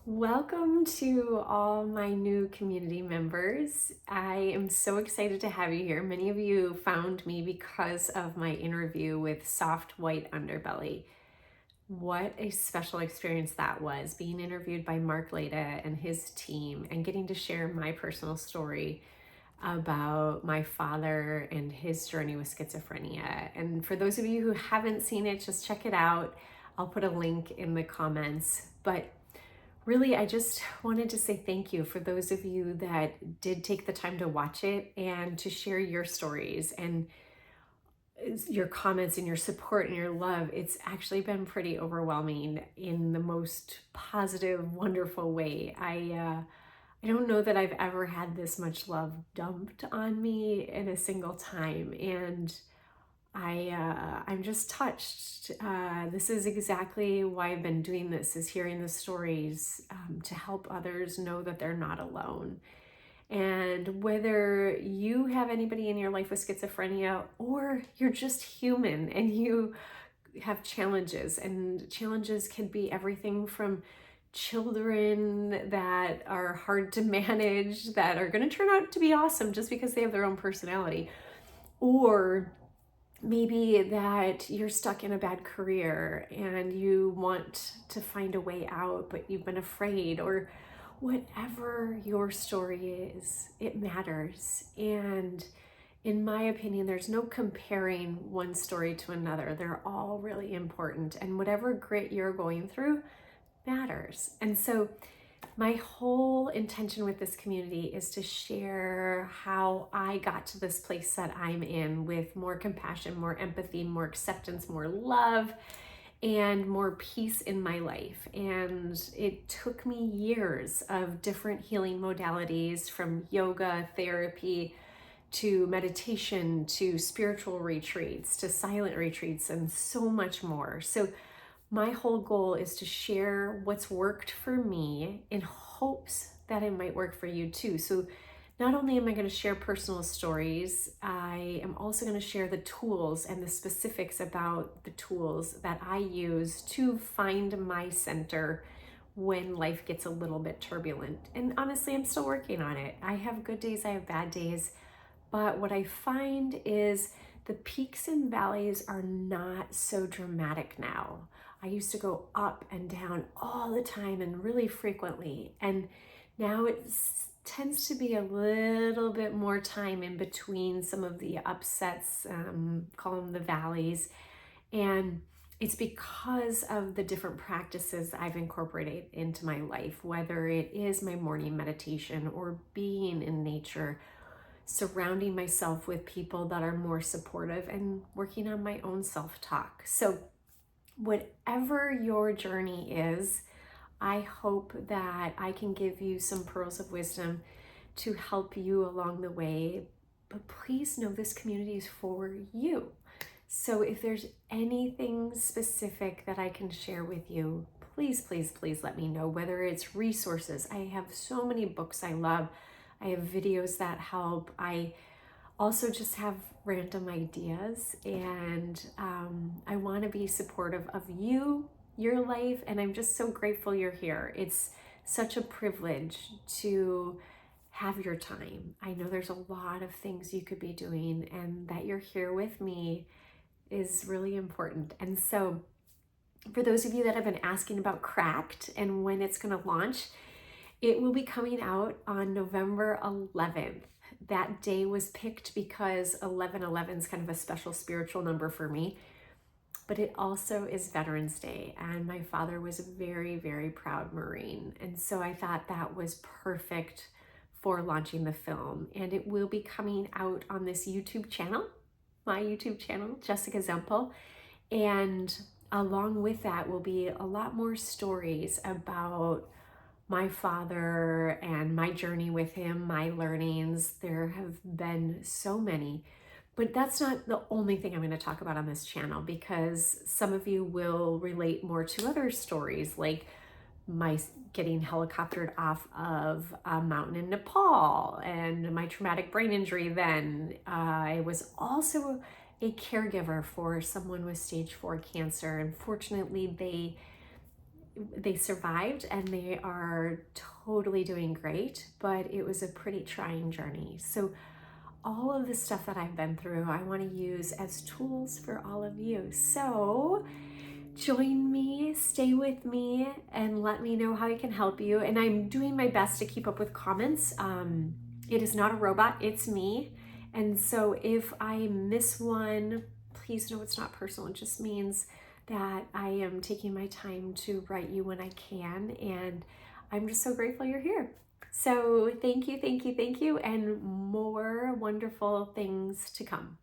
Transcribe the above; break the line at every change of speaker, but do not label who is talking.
Welcome to all my new community members. I am so excited to have you here. Many of you found me because of my interview with Soft White Underbelly. What a special experience that was, being interviewed by Mark Leda and his team and getting to share my personal story about my father and his journey with schizophrenia. And for those of you who haven't seen it, just check it out. I'll put a link in the comments. But really, I just wanted to say thank you for those of you that did take the time to watch it and to share your stories and your comments and your support and your love. It's actually been pretty overwhelming in the most positive, wonderful way. I don't know that I've ever had this much love dumped on me in a single time, and I'm just touched. This is exactly why I've been doing this, is hearing the stories to help others know that they're not alone. And whether you have anybody in your life with schizophrenia or you're just human and you have challenges, and challenges can be everything from children that are hard to manage, that are going to turn out to be awesome just because they have their own personality, or maybe that you're stuck in a bad career and you want to find a way out, but you've been afraid, or whatever your story is, it matters. And in my opinion, there's no comparing one story to another. They're all really important. And whatever grit you're going through matters. And so my whole intention with this community is to share how I got to this place that I'm in, with more compassion, more empathy, more acceptance, more love, and more peace in my life. And it took me years of different healing modalities, from yoga, therapy, to meditation, to spiritual retreats, to silent retreats, and so much more. So my whole goal is to share what's worked for me in hopes that it might work for you too. So not only am I going to share personal stories, I am also going to share the tools and the specifics about the tools that I use to find my center when life gets a little bit turbulent. And honestly, I'm still working on it. I have good days, I have bad days. But what I find is the peaks and valleys are not so dramatic now. I used to go up and down all the time and really frequently. And now it tends to be a little bit more time in between some of the upsets, call them the valleys. And it's because of the different practices I've incorporated into my life, whether it is my morning meditation or being in nature, surrounding myself with people that are more supportive, and working on my own self-talk. So whatever your journey is, I hope that I can give you some pearls of wisdom to help you along the way. But please know this community is for you. So if there's anything specific that I can share with you, please, please, please let me know. Whether it's resources, I have so many books I love. I have videos that help. I also just have random ideas, and I want to be supportive of you, your life, and I'm just so grateful you're here. It's such a privilege to have your time. I know there's a lot of things you could be doing, and that you're here with me is really important. And so for those of you that have been asking about Cracked and when it's going to launch, it will be coming out on November 11th. That day was picked because 1111 is kind of a special spiritual number for me, but it also is Veterans Day, and my father was a very, very proud Marine. And so I thought that was perfect for launching the film. And it will be coming out on this YouTube channel, my YouTube channel, Jessica Zemple. And along with that will be a lot more stories about my father and my journey with him, my learnings. There have been so many, but that's not the only thing I'm going to talk about on this channel, because some of you will relate more to other stories, like my getting helicoptered off of a mountain in Nepal and my traumatic brain injury then. I was also a caregiver for someone with stage 4 cancer. Unfortunately, they they survived and they are totally doing great, but it was a pretty trying journey. So all of the stuff that I've been through, I want to use as tools for all of you. So join me, stay with me, and let me know how I can help you. And I'm doing my best to keep up with comments. It is not a robot, it's me. And so if I miss one, please know it's not personal. It just means that I am taking my time to write you when I can. And I'm just so grateful you're here. So thank you, thank you, thank you, and more wonderful things to come.